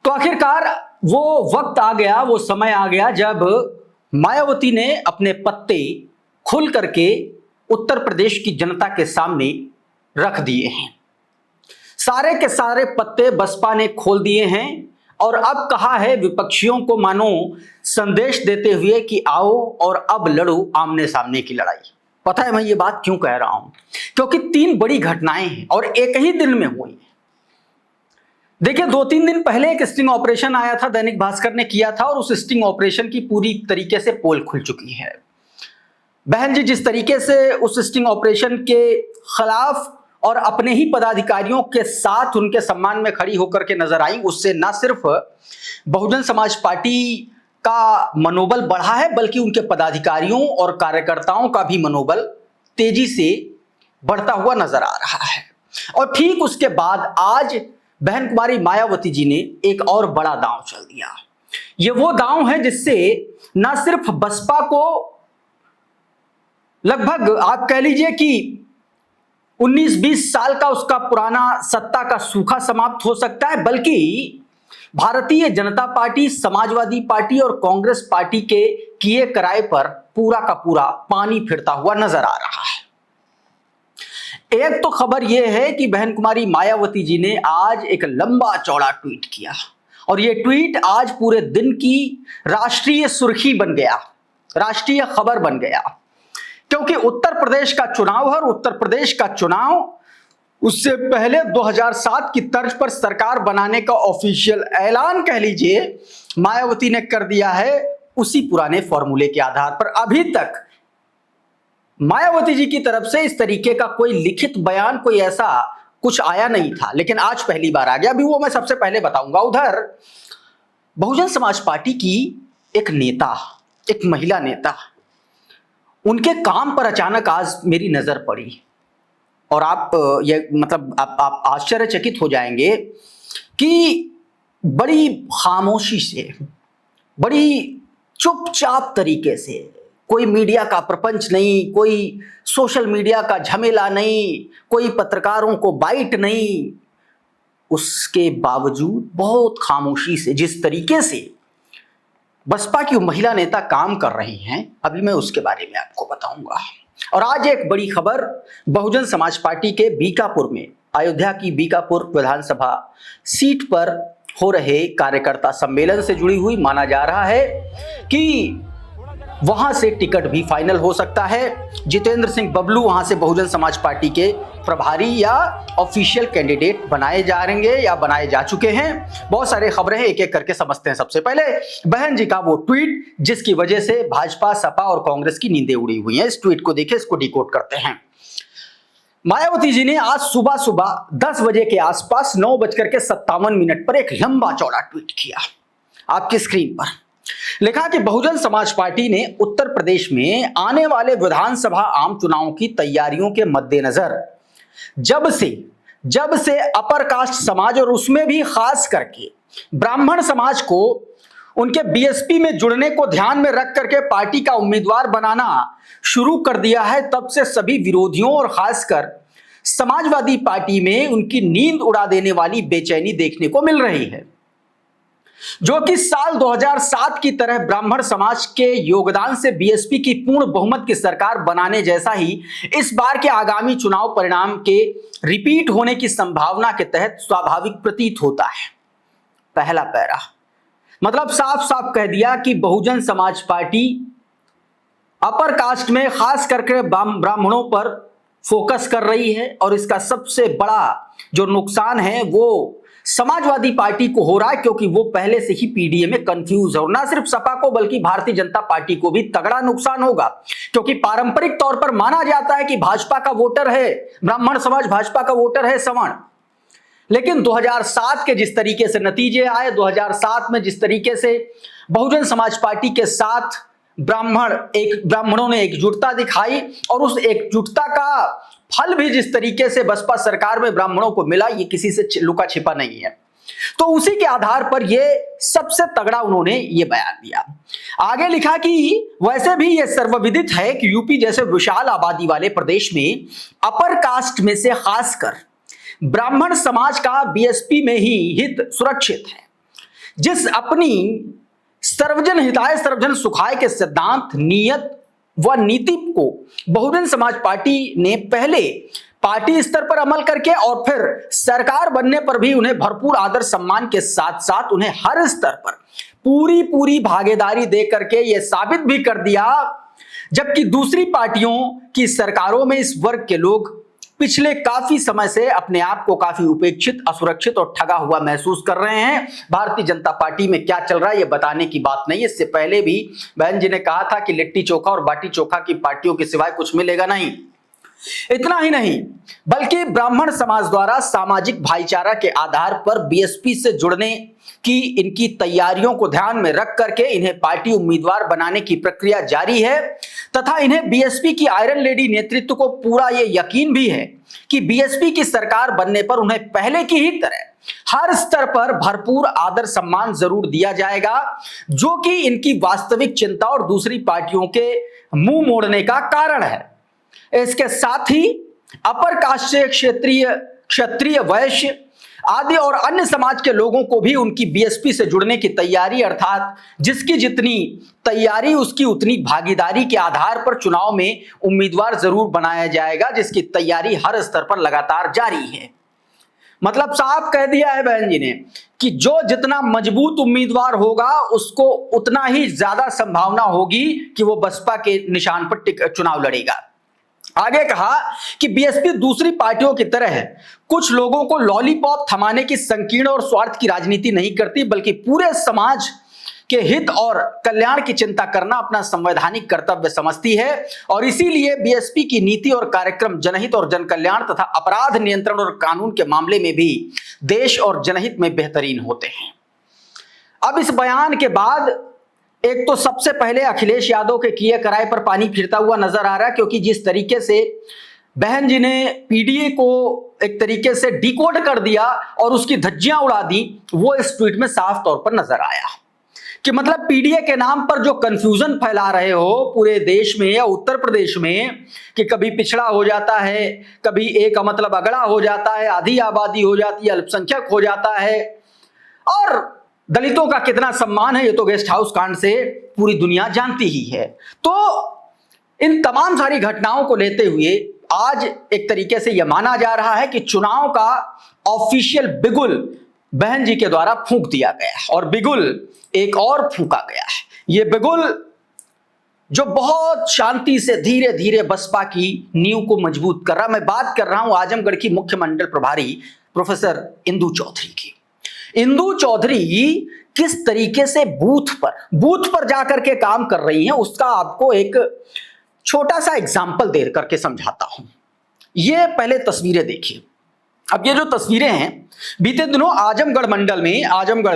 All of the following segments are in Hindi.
तो आखिरकार वो वक्त आ गया, वो समय आ गया जब मायावती ने अपने पत्ते खुल करके उत्तर प्रदेश की जनता के सामने रख दिए हैं। सारे के सारे पत्ते बसपा ने खोल दिए हैं और अब कहा है विपक्षियों को, मानो संदेश देते हुए कि आओ और अब लड़ो आमने सामने की लड़ाई। पता है मैं ये बात क्यों कह रहा हूं? क्योंकि 3 बड़ी घटनाएं हैं और एक ही दिन में हुई हैं। देखिए, 2-3 दिन पहले एक स्टिंग ऑपरेशन आया था, दैनिक भास्कर ने किया था और उस स्टिंग ऑपरेशन की पूरी तरीके से पोल खुल चुकी है। बहन जी जिस तरीके से उस स्टिंग ऑपरेशन के खिलाफ और अपने ही पदाधिकारियों के साथ उनके सम्मान में खड़ी होकर के नजर आई, उससे न सिर्फ बहुजन समाज पार्टी का मनोबल बढ़ा है बल्कि उनके पदाधिकारियों और कार्यकर्ताओं का भी मनोबल तेजी से बढ़ता हुआ नजर आ रहा है। और ठीक उसके बाद आज बहन कुमारी मायावती जी ने एक और बड़ा दांव चल दिया। ये वो दांव है जिससे न सिर्फ बसपा को लगभग आप कह लीजिए कि 19-20 साल का उसका पुराना सत्ता का सूखा समाप्त हो सकता है, बल्कि भारतीय जनता पार्टी, समाजवादी पार्टी और कांग्रेस पार्टी के किए कराए पर पूरा का पूरा पानी फिरता हुआ नजर आ रहा है। एक तो खबर यह है कि बहन कुमारी मायावती जी ने आज एक लंबा चौड़ा ट्वीट किया और यह ट्वीट आज पूरे दिन की राष्ट्रीय सुर्खी बन गया, राष्ट्रीय खबर बन गया, क्योंकि उत्तर प्रदेश का चुनाव है और उत्तर प्रदेश का चुनाव उससे पहले 2007 की तर्ज पर सरकार बनाने का ऑफिशियल ऐलान कह लीजिए मायावती ने कर दिया है, उसी पुराने फॉर्मूले के आधार पर। अभी तक मायावती जी की तरफ से इस तरीके का कोई लिखित बयान, कोई ऐसा कुछ आया नहीं था, लेकिन आज पहली बार आ गया। अभी वो मैं सबसे पहले बताऊंगा। उधर बहुजन समाज पार्टी की एक नेता, एक महिला नेता, उनके काम पर अचानक आज मेरी नजर पड़ी और आप ये मतलब आप आश्चर्यचकित हो जाएंगे कि बड़ी खामोशी से, बड़ी चुपचाप तरीके से, कोई मीडिया का प्रपंच नहीं, कोई सोशल मीडिया का झमेला नहीं, कोई पत्रकारों को बाइट नहीं, उसके बावजूद बहुत खामोशी से जिस तरीके से बसपा की महिला नेता काम कर रही हैं, अभी मैं उसके बारे में आपको बताऊंगा। और आज एक बड़ी खबर बहुजन समाज पार्टी के बीकापुर में, अयोध्या की बीकापुर विधानसभा सीट पर हो रहे कार्यकर्ता सम्मेलन से जुड़ी हुई। माना जा रहा है कि वहां से टिकट भी फाइनल हो सकता है। जितेंद्र सिंह बबलू वहां से बहुजन समाज पार्टी के प्रभारी या ऑफिशियल कैंडिडेट बनाए जा रहेंगे या बनाए जा चुके हैं। बहुत सारे खबरें हैं, एक एक करके समझते हैं। सबसे पहले बहन जी का वो ट्वीट जिसकी वजह से भाजपा, सपा और कांग्रेस की नींदें उड़ी हुई हैं। इस ट्वीट को देखिए, इसको डिकोड करते हैं। मायावती जी ने आज सुबह सुबह 10 बजे के आसपास 9:57 पर एक लंबा चौड़ा ट्वीट किया। आपकी स्क्रीन पर लिखा कि बहुजन समाज पार्टी ने उत्तर प्रदेश में आने वाले विधानसभा आम चुनाव की तैयारियों के मद्देनजर जब से अपर कास्ट समाज और उसमें भी खास करके ब्राह्मण समाज को उनके बीएसपी में जुड़ने को ध्यान में रख करके पार्टी का उम्मीदवार बनाना शुरू कर दिया है, तब से सभी विरोधियों और खासकर समाजवादी पार्टी में उनकी नींद उड़ा देने वाली बेचैनी देखने को मिल रही है, जो कि साल 2007 की तरह ब्राह्मण समाज के योगदान से बीएसपी की पूर्ण बहुमत की सरकार बनाने जैसा ही इस बार के आगामी चुनाव परिणाम के रिपीट होने की संभावना के तहत स्वाभाविक प्रतीत होता है। पहला पैरा मतलब साफ साफ कह दिया कि Bahujan Samaj party upper caste में खास करके ब्राह्मणों पर फोकस कर रही है और इसका सबसे बड़ा जो नुकसान है वो समाजवादी पार्टी को हो रहा है, क्योंकि वो पहले से ही पीडीए में कंफ्यूज है। और ना सिर्फ सपा को बल्कि भारतीय जनता पार्टी को भी तगड़ा नुकसान होगा, क्योंकि पारंपरिक तौर पर माना जाता है कि भाजपा का वोटर है ब्राह्मण समाज, भाजपा का वोटर है सवर्ण। लेकिन 2007 के जिस तरीके से नतीजे आए, 2007 में जिस तरीके से बहुजन समाज पार्टी के साथ ब्राह्मणों ने एकजुटता दिखाई और उस एकजुटता का फल भी जिस तरीके से बसपा सरकार में ब्राह्मणों को मिला, ये किसी से लुका छिपा नहीं है। तो उसी के आधार पर ये सबसे तगड़ा उन्होंने ये बयान दिया। आगे लिखा कि वैसे भी ये सर्वविदित है कि यूपी जैसे विशाल आबादी वाले प्रदेश में अपर कास्ट में से खासकर ब्राह्मण समाज का बीएसपी में ही हित सुरक्षित है। जिस अपनी सर्वजन हिताय सर्वजन सुखाय के सिद्धांत, नियत व नीति को बहुजन समाज पार्टी ने पहले पार्टी स्तर पर अमल करके और फिर सरकार बनने पर भी उन्हें भरपूर आदर सम्मान के साथ साथ उन्हें हर स्तर पर पूरी भागीदारी दे करके यह साबित भी कर दिया, जबकि दूसरी पार्टियों की सरकारों में इस वर्ग के लोग पिछले काफी समय से अपने आप को काफी उपेक्षित, असुरक्षित और ठगा हुआ महसूस कर रहे हैं। भारतीय जनता पार्टी में क्या चल रहा है ये बताने की बात नहीं। इससे पहले भी बहन जी ने कहा था कि लिट्टी चोखा और बाटी चोखा की पार्टियों के सिवाय कुछ मिलेगा नहीं। इतना ही नहीं, बल्कि ब्राह्मण समाज द्वारा सामाजिक भाईचारा के आधार पर बीएसपी से जुड़ने की इनकी तैयारियों को ध्यान में रख करके इन्हें पार्टी उम्मीदवार बनाने की प्रक्रिया जारी है तथा इन्हें बीएसपी की आयरन लेडी नेतृत्व को पूरा यह यकीन भी है कि बीएसपी की सरकार बनने पर उन्हें पहले की ही तरह हर स्तर पर भरपूर आदर सम्मान जरूर दिया जाएगा, जो कि इनकी वास्तविक चिंता और दूसरी पार्टियों के मुंह मोड़ने का कारण है। इसके साथ ही अपर कास्ट, क्षत्रिय, वैश्य आदि और अन्य समाज के लोगों को भी उनकी बीएसपी से जुड़ने की तैयारी, अर्थात जिसकी जितनी तैयारी उसकी उतनी भागीदारी के आधार पर चुनाव में उम्मीदवार जरूर बनाया जाएगा, जिसकी तैयारी हर स्तर पर लगातार जारी है। मतलब साफ कह दिया है बहन जी ने कि जो जितना मजबूत उम्मीदवार होगा उसको उतना ही ज्यादा संभावना होगी कि वो बसपा के निशान पर चुनाव लड़ेगा। आगे कहा कि बीएसपी दूसरी पार्टियों की तरह है, कुछ लोगों को लॉलीपॉप थमाने की संकीर्ण और स्वार्थ की राजनीति नहीं करती, बल्कि पूरे समाज के हित और कल्याण की चिंता करना अपना संवैधानिक कर्तव्य समझती है। और इसीलिए बीएसपी की नीति और कार्यक्रम जनहित और जनकल्याण तथा अपराध नियंत्रण और कानून के मामले में भी देश और जनहित में बेहतरीन होते हैं। अब इस बयान के बाद एक तो सबसे पहले अखिलेश यादव के किए कराए पर पानी फिरता हुआ नजर आ रहा है, क्योंकि जिस तरीके से बहन जी ने पीडीए को एक तरीके से डिकोड कर दिया और उसकी धज्जियां उड़ा दी, वो इस ट्वीट में साफ तौर पर नजर आया कि मतलब पीडीए के नाम पर जो कंफ्यूजन फैला रहे हो पूरे देश में या उत्तर प्रदेश में कि कभी पिछड़ा हो जाता है, कभी एक मतलब अगड़ा हो जाता है, आधी आबादी हो जाती है, अल्पसंख्यक हो जाता है, और दलितों का कितना सम्मान है ये तो गेस्ट हाउस कांड से पूरी दुनिया जानती ही है। तो इन तमाम सारी घटनाओं को लेते हुए आज एक तरीके से यह माना जा रहा है कि चुनाव का ऑफिशियल बिगुल बहन जी के द्वारा फूंक दिया गया है और बिगुल एक और फूंका गया है। यह बिगुल जो बहुत शांति से धीरे धीरे बसपा की नींव को मजबूत कर रहा। मैं बात कर रहा हूं आजमगढ़ की मुख्य मंडल प्रभारी प्रोफेसर इंदु चौधरी की। इंदु चौधरी किस तरीके से बूथ पर जाकर के काम कर रही हैं उसका आपको एक छोटा सा एग्जाम्पल दे करके समझाता हूं। ये पहले तस्वीरें देखिए। अब ये जो तस्वीरें हैं, बीते दिनों आजमगढ़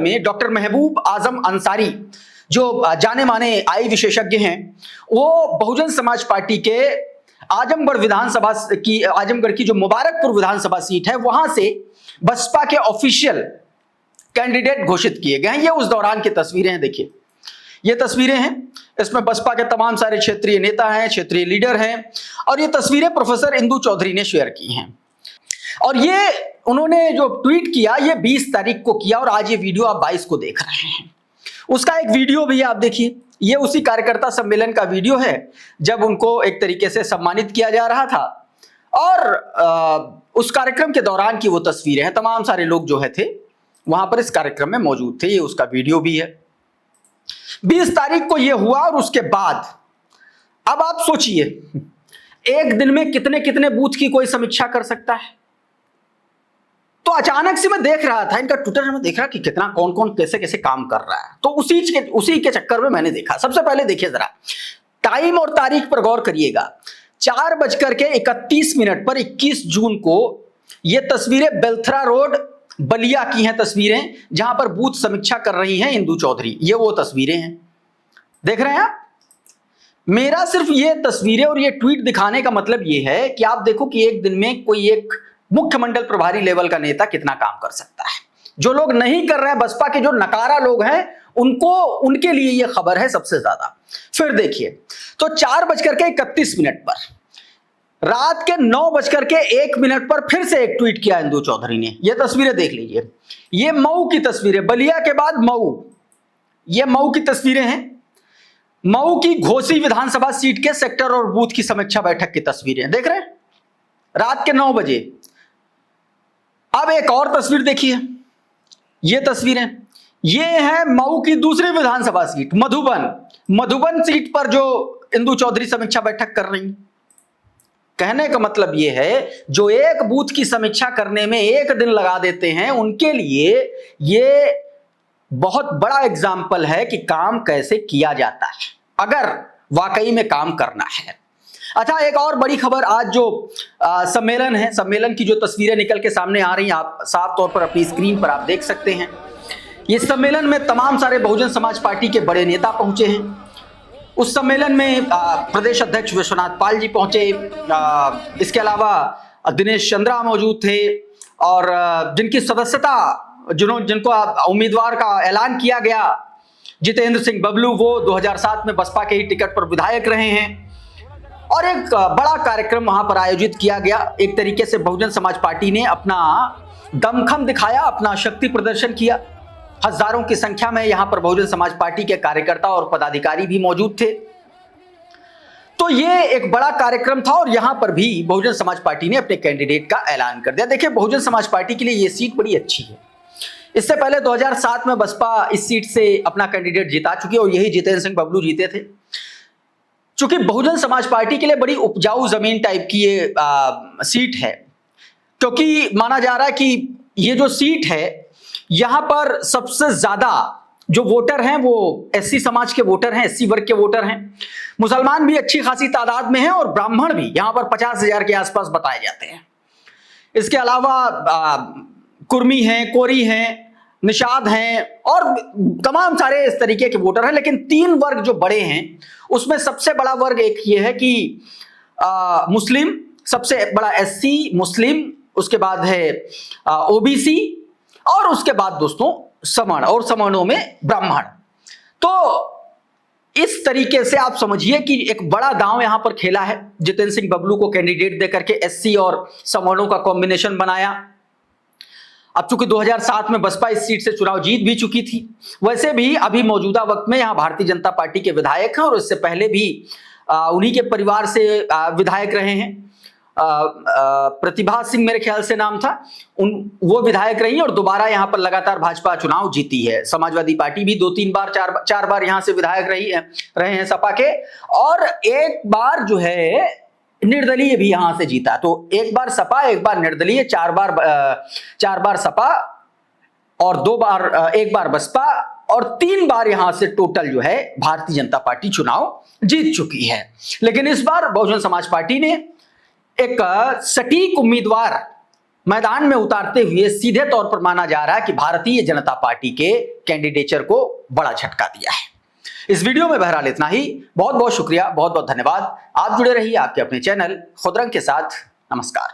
में डॉक्टर महबूब आजम अंसारी जो जाने माने आई विशेषज्ञ हैं, वो बहुजन समाज पार्टी के आजमगढ़ की जो मुबारकपुर विधानसभा सीट है वहां से बसपा के ऑफिशियल कैंडिडेट घोषित किए गए हैं। ये उस दौरान की तस्वीरें हैं। देखिए ये तस्वीरें हैं, इसमें बसपा के तमाम सारे क्षेत्रीय नेता हैं, क्षेत्रीय लीडर हैं, और ये तस्वीरें प्रोफेसर इंदु चौधरी ने शेयर की हैं। और ये उन्होंने जो ट्वीट किया ये 20 तारीख को किया और आज ये वीडियो आप 22 को देख रहे हैं। उसका एक वीडियो भी आप देखिए, ये उसी कार्यकर्ता सम्मेलन का वीडियो है जब उनको एक तरीके से सम्मानित किया जा रहा था, और उस कार्यक्रम के दौरान की वो तस्वीरें हैं। तमाम सारे लोग जो है थे वहां पर इस कार्यक्रम में मौजूद थे। ये उसका वीडियो भी है। 20 तारीख को ये हुआ और उसके बाद अब आप सोचिए एक दिन में कितने कितने बूथ की कोई समीक्षा कर सकता है। तो अचानक से मैं देख रहा था इनका ट्विटर में, देख रहा कि कितना कौन कौन कैसे कैसे काम कर रहा है। तो उसी के चक्कर में मैंने देखा। सबसे पहले देखिए जरा टाइम और तारीख पर गौर करिएगा। 4:31 पर 21 जून को ये तस्वीरें बेलथरा रोड बलिया की हैं तस्वीरें, जहां पर बूथ समीक्षा कर रही हैं इंदु चौधरी। ये वो तस्वीरें हैं, देख रहे हैं आप। मेरा सिर्फ ये तस्वीरें और ये ट्वीट दिखाने का मतलब ये है कि आप देखो कि एक दिन में कोई एक मुख्य मंडल प्रभारी लेवल का नेता कितना काम कर सकता है। जो लोग नहीं कर रहे हैं, बसपा के जो नकारा लोग हैं, उनके लिए ये खबर है सबसे ज्यादा। फिर देखिए तो 4:31 पर रात के 9:01 पर फिर से एक ट्वीट किया इंदु चौधरी ने। ये तस्वीरें देख लीजिए, ये मऊ की तस्वीरें, बलिया के बाद मऊ, ये मऊ की तस्वीरें हैं। मऊ की घोसी विधानसभा सीट के सेक्टर और बूथ की समीक्षा बैठक की तस्वीरें देख रहे हैं, रात के 9 बजे। अब एक और तस्वीर देखिए, ये तस्वीरें, ये है मऊ की दूसरी विधानसभा सीट मधुबन सीट पर जो इंदु चौधरी समीक्षा बैठक कर रही। कहने का मतलब ये है, जो एक बूथ की समीक्षा करने में एक दिन लगा देते हैं, उनके लिए ये बहुत बड़ा एग्जाम्पल है कि काम कैसे किया जाता है अगर वाकई में काम करना है। अच्छा, एक और बड़ी खबर, आज जो सम्मेलन है, सम्मेलन की जो तस्वीरें निकल के सामने आ रही हैं, आप साफ तौर पर अपनी स्क्रीन पर आप देख सकते हैं। इस सम्मेलन में तमाम सारे बहुजन समाज पार्टी के बड़े नेता पहुंचे हैं। उस सम्मेलन में प्रदेश अध्यक्ष विश्वनाथ पाल जी पहुंचे, इसके अलावा दिनेश चंद्रा मौजूद थे, और जिनकी सदस्यता जिनको उम्मीदवार का ऐलान किया गया, जितेंद्र सिंह बबलू, वो 2007 में बसपा के ही टिकट पर विधायक रहे हैं। और एक बड़ा कार्यक्रम वहां पर आयोजित किया गया। एक तरीके से बहुजन समाज पार्टी ने अपना दमखम दिखाया, अपना शक्ति प्रदर्शन किया। हजारों की संख्या में यहां पर बहुजन समाज पार्टी के कार्यकर्ता और पदाधिकारी भी मौजूद थे। तो ये एक बड़ा कार्यक्रम था और यहां पर भी बहुजन समाज पार्टी ने अपने कैंडिडेट का ऐलान कर दिया। देखिए, बहुजन समाज पार्टी के लिए ये सीट बड़ी अच्छी है। इससे पहले 2007 में बसपा इस सीट से अपना कैंडिडेट जिता चुकी और यही जितेंद्र सिंह बबलू जीते थे। चूंकि बहुजन समाज पार्टी के लिए बड़ी उपजाऊ जमीन टाइप की ये सीट है, क्योंकि माना जा रहा है कि ये जो सीट है, यहां पर सबसे ज्यादा जो वोटर हैं वो एससी समाज के वोटर हैं, एससी वर्ग के वोटर हैं। मुसलमान भी अच्छी खासी तादाद में हैं और ब्राह्मण भी यहां पर 50,000 के आसपास बताए जाते हैं। इसके अलावा कुर्मी हैं, कोरी हैं, निषाद हैं और तमाम सारे इस तरीके के वोटर हैं। लेकिन 3 वर्ग जो बड़े हैं, उसमें सबसे बड़ा वर्ग एक ये है कि मुस्लिम, सबसे बड़ा एससी मुस्लिम, उसके बाद है ओबीसी और उसके बाद दोस्तों सवर्ण, और सवर्णों में ब्राह्मण। तो इस तरीके से आप समझिए कि एक बड़ा दांव यहां पर खेला है। जितेंद्र सिंह बबलू को कैंडिडेट देकर के एससी और सवर्णों का कॉम्बिनेशन बनाया। अब चूंकि 2007 में बसपा इस सीट से चुनाव जीत भी चुकी थी, वैसे भी अभी मौजूदा वक्त में यहां भारतीय जनता पार्टी के विधायक हैं और इससे पहले भी उन्हीं के परिवार से विधायक रहे हैं। प्रतिभा सिंह मेरे ख्याल से नाम था, वो विधायक रही और दोबारा यहां पर लगातार भाजपा चुनाव जीती है। समाजवादी पार्टी भी 2-3 बार, 4 बार यहां से विधायक रहे हैं सपा के, और एक बार जो है निर्दलीय भी यहां से जीता। तो एक बार सपा, एक बार निर्दलीय, 4 बार सपा और 2 बार, 1 बार बसपा और 3 बार यहां से टोटल जो है भारतीय जनता पार्टी चुनाव जीत चुकी है। लेकिन इस बार बहुजन समाज पार्टी ने एक सटीक उम्मीदवार मैदान में उतारते हुए सीधे तौर पर माना जा रहा है कि भारतीय जनता पार्टी के कैंडिडेचर को बड़ा झटका दिया है। इस वीडियो में बहरहाल इतना ही। बहुत बहुत शुक्रिया, बहुत बहुत धन्यवाद। आप जुड़े रहिए आपके अपने चैनल खुदरंग के साथ। नमस्कार।